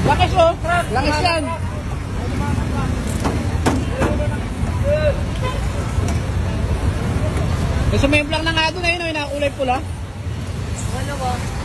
Lakis oh. Lakis yan. May sumemplang na nga doon eh, no? Yung nakakulay pula. Ano ba?